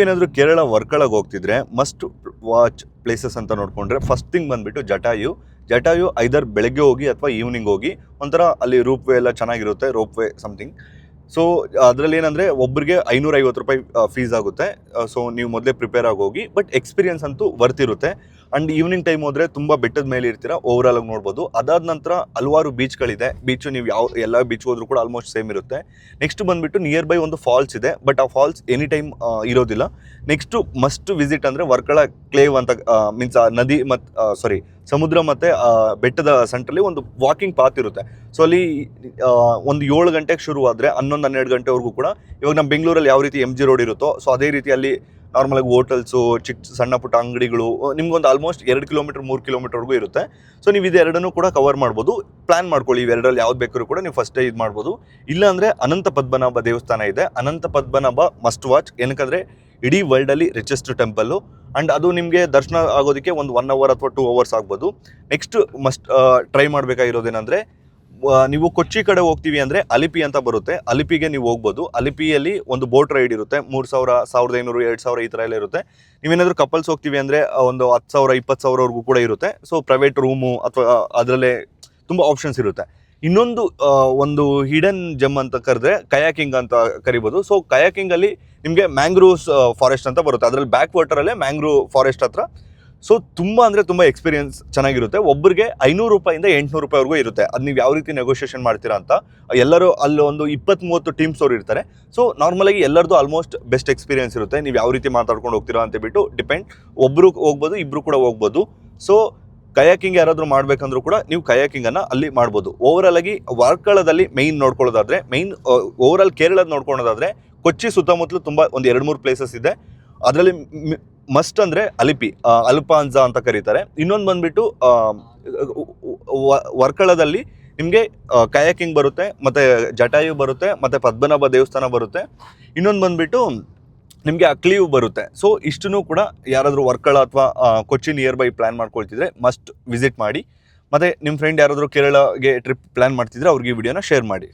ಏನಾದರೂ Kerala ವರ್ಕಳಗೆ ಹೋಗ್ತಿದ್ರೆ must watch places ಅಂತ ನೋಡಿಕೊಂಡ್ರೆ ಫಸ್ಟ್ ಥಿಂಗ್ ಬಂದುಬಿಟ್ಟು ಜಟಾಯು ಐದರ್ ಬೆಳಗ್ಗೆ ಹೋಗಿ ಅಥವಾ ಈವ್ನಿಂಗ್ ಹೋಗಿ ಒಂಥರ ಅಲ್ಲಿ ರೂಪ್ ವೇ ಎಲ್ಲ ಚೆನ್ನಾಗಿರುತ್ತೆ, ರೋಪ್ ವೇ ಸಮಥಿಂಗ್. ಸೊ ಅದರಲ್ಲಿ ಏನಂದರೆ ಒಬ್ಬರಿಗೆ 550 ರೂಪಾಯಿ ಫೀಸ್ ಆಗುತ್ತೆ. ಸೊ ನೀವು ಮೊದಲೇ ಪ್ರಿಪೇರ್ ಆಗಿ ಹೋಗಿ, ಬಟ್ ಎಕ್ಸ್ಪೀರಿಯನ್ಸ್ ಅಂತೂ ವರ್ತಿರುತ್ತೆ. ಆ್ಯಂಡ್ ಈವ್ನಿಂಗ್ ಟೈಮ್ ಹೋದರೆ ತುಂಬ ಬೆಟ್ಟದ ಮೇಲೆ ಇರ್ತೀರಾ, ಓವರಾಲ್ ಆಗಿ ನೋಡ್ಬೋದು. ಅದಾದ ನಂತರ ಹಲವಾರು ಬೀಚ್ಗಳಿದೆ. ಬೀಚು ನೀವು ಎಲ್ಲ ಬೀಚ್ ಹೋದ್ರೂ ಕೂಡ ಆಲ್ಮೋಸ್ಟ್ ಸೇಮ್ ಇರುತ್ತೆ. ನೆಕ್ಸ್ಟ್ ಬಂದುಬಿಟ್ಟು ನಿಯರ್ ಬೈ ಒಂದು ಫಾಲ್ಸ್ ಇದೆ, ಬಟ್ ಆ ಫಾಲ್ಸ್ ಎನಿ ಟೈಮ್ ಇರೋದಿಲ್ಲ. ನೆಕ್ಸ್ಟು ಮಸ್ಟ್ ವಿಸಿಟ್ ಅಂದರೆ ವರ್ಕಳ ಕ್ಲೇವ್ ಅಂತ ಮೀನ್ಸ್ ನದಿ ಮತ್ತು ಸಮುದ್ರ ಮತ್ತು ಬೆಟ್ಟದ ಸೆಂಟ್ರಲ್ಲಿ ಒಂದು ವಾಕಿಂಗ್ ಪಾತ್ ಇರುತ್ತೆ. ಸೊ ಅಲ್ಲಿ ಒಂದು 7 ಗಂಟೆಗೆ ಶುರು ಆದರೆ 11-12 ಗಂಟೆವರೆಗೂ ಕೂಡ, ಇವಾಗ ನಮ್ಮ ಬೆಂಗಳೂರಲ್ಲಿ ಯಾವ ರೀತಿ MG ರೋಡ್ ಇರುತ್ತೋ ಸೊ ಅದೇ ರೀತಿ ಅಲ್ಲಿ ನಾರ್ಮಲಾಗಿ ಹೋಟೆಲ್ಸು, ಸಣ್ಣ ಪುಟ್ಟ ಅಂಗಡಿಗಳು, ನಿಮ್ಗೊಂದು ಆಲ್ಮೋಸ್ಟ್ 2 ಕಿಲೋಮೀಟರ್ 3 ಕಿಲೋಮೀಟರ್ವರೆಗೂ ಇರುತ್ತೆ. ಸೊ ನೀವು ಇದೆರಡನ್ನೂ ಕೂಡ ಕವರ್ ಮಾಡ್ಬೋದು. ಪ್ಲ್ಯಾನ್ ಮಾಡ್ಕೊಳ್ಳಿ, ಇವೆರಡರಲ್ಲಿ ಯಾವ್ದು ಬೇಕಾದ್ರೂ ಕೂಡ ನೀವು ಫಸ್ಟೇ ಇದು ಮಾಡ್ಬೋದು. ಇಲ್ಲಾಂದರೆ ಅನಂತ ಪದ್ಮನಾಭ ದೇವಸ್ಥಾನ ಇದೆ. ಅನಂತ ಪದ್ಮನಾಭ ಮಸ್ಟ್ ವಾಚ್. ಏನಕ್ಕಂದರೆ ಇಡೀ ವರ್ಲ್ಡಲ್ಲಿ ರಿಚೆಸ್ಟ್ ಟೆಂಪಲ್ಲು. ಆ್ಯಂಡ್ ಅದು ನಿಮಗೆ ದರ್ಶನ ಆಗೋದಕ್ಕೆ ಒಂದು 1 ಅವರ್ ಅಥವಾ 2 ಅವರ್ಸ್ ಆಗ್ಬೋದು. ನೆಕ್ಸ್ಟ್ ಮಸ್ಟ್ ಟ್ರೈ ಮಾಡಬೇಕಾಗಿರೋದೇನೆಂದರೆ, ನೀವು ಕೊಚ್ಚಿ ಕಡೆ ಹೋಗ್ತೀವಿ ಅಂದರೆ ಅಲಿಪಿ ಅಂತ ಬರುತ್ತೆ, ಅಲಿಪಿಗೆ ನೀವು ಹೋಗ್ಬೋದು. ಅಲಿಪಿಯಲ್ಲಿ ಒಂದು ಬೋಟ್ ರೈಡ್ ಇರುತ್ತೆ. 3000, 1500, 2000 ಈ ಥರ ಎಲ್ಲ ಇರುತ್ತೆ. ನೀವೇನಾದರೂ ಕಪಲ್ಸ್ ಹೋಗ್ತೀವಿ ಅಂದರೆ ಒಂದು 10,000, 20,000ವರೆಗೂ ಕೂಡ ಇರುತ್ತೆ. ಸೊ ಪ್ರೈವೇಟ್ ರೂಮು ಅಥವಾ ಅದರಲ್ಲೇ ತುಂಬ ಆಪ್ಷನ್ಸ್ ಇರುತ್ತೆ. ಇನ್ನೊಂದು ಒಂದು ಹಿಡನ್ ಜಮ್ ಅಂತ ಕರೆದ್ರೆ ಕಯಾಕಿಂಗ್ ಅಂತ ಕರಿಬೋದು. ಸೊ ಕಯಾಕಿಂಗಲ್ಲಿ ನಿಮಗೆ ಮ್ಯಾಂಗ್ರೋವ್ಸ್ ಫಾರೆಸ್ಟ್ ಅಂತ ಬರುತ್ತೆ. ಅದರಲ್ಲಿ ಬ್ಯಾಕ್ ವಾಟರಲ್ಲೇ ಮ್ಯಾಂಗ್ರೋವ್ ಫಾರೆಸ್ಟ್ ಹತ್ರ. ಸೊ ತುಂಬ ಅಂದರೆ ತುಂಬ ಎಕ್ಸ್ಪೀರಿಯನ್ಸ್ ಚೆನ್ನಾಗಿರುತ್ತೆ. ಒಬ್ಬರಿಗೆ 500 ರೂಪಾಯಿಂದ 800 ರೂಪಾಯಿವರೆಗೂ ಇರುತ್ತೆ. ಅದು ನೀವು ಯಾವ ರೀತಿ ನೆಗೋಷಿಯೇಷನ್ ಮಾಡ್ತೀರಾ ಅಂತ. ಎಲ್ಲರೂ ಅಲ್ಲಿ ಒಂದು 20-30 ಟೀಮ್ಸ್ ಅವ್ರು ಇರ್ತಾರೆ. ಸೊ ನಾರ್ಮಲಾಗಿ ಎಲ್ಲರದು ಆಲ್ಮೋಸ್ಟ್ ಬೆಸ್ಟ್ ಎಕ್ಸ್ಪೀರಿಯನ್ಸ್ ಇರುತ್ತೆ. ನೀವು ಯಾವ ರೀತಿ ಮಾತಾಡ್ಕೊಂಡು ಹೋಗ್ತೀರಾ ಅಂತ ಬಿಟ್ಟು ಡಿಪೆಂಡ್. ಒಬ್ಬರು ಹೋಗ್ಬೋದು, ಇಬ್ಬರು ಕೂಡ ಹೋಗ್ಬೋದು. ಸೊ ಕಯಾಕಿಂಗ್ ಯಾರಾದರೂ ಮಾಡಬೇಕಂದ್ರೂ ಕೂಡ ನೀವು ಕಯಾಕಿಂಗನ್ನು ಅಲ್ಲಿ ಮಾಡ್ಬೋದು. ಓವರಾಲ್ ಆಗಿ ವರ್ಕಳದಲ್ಲಿ ಮೇಯ್ನ್ ನೋಡ್ಕೊಳ್ಳೋದಾದರೆ, ಓವರಾಲ್ ಕೇರಳದ ನೋಡ್ಕೊಳ್ಳೋದಾದರೆ ಕೊಚ್ಚಿ ಸುತ್ತಮುತ್ತಲು ತುಂಬ ಒಂದು 2-3 ಪ್ಲೇಸಸ್ ಇದೆ. ಅದರಲ್ಲಿ ಮಸ್ಟ್ ಅಂದರೆ ಅಲಿಪಿ, ಅಲ್ಪಾನ್ಜಾ ಅಂತ ಕರೀತಾರೆ. ಇನ್ನೊಂದು ಬಂದುಬಿಟ್ಟು ವರ್ಕಳದಲ್ಲಿ ನಿಮಗೆ ಕಯಾಕಿಂಗ್ ಬರುತ್ತೆ, ಮತ್ತು ಜಟಾಯು ಬರುತ್ತೆ, ಮತ್ತು ಪದ್ಮನಾಭ ದೇವಸ್ಥಾನ ಬರುತ್ತೆ. ಇನ್ನೊಂದು ಬಂದುಬಿಟ್ಟು ನಿಮಗೆ ಅಕ್ಲೀವ್ ಬರುತ್ತೆ. ಸೊ ಇಷ್ಟನ್ನು ಕೂಡ ಯಾರಾದರೂ ವರ್ಕಳ ಅಥವಾ ಕೊಚ್ಚಿ ನಿಯರ್ ಬೈ ಪ್ಲ್ಯಾನ್ ಮಾಡ್ಕೊಳ್ತಿದ್ರೆ ಮಸ್ಟ್ ವಿಸಿಟ್ ಮಾಡಿ. ಮತ್ತು ನಿಮ್ಮ ಫ್ರೆಂಡ್ ಯಾರಾದರೂ ಕೇರಳಗೆ ಟ್ರಿಪ್ ಪ್ಲ್ಯಾನ್ ಮಾಡ್ತಿದ್ರೆ ಅವ್ರಿಗೆ ಈ ವಿಡಿಯೋನ ಶೇರ್ ಮಾಡಿ.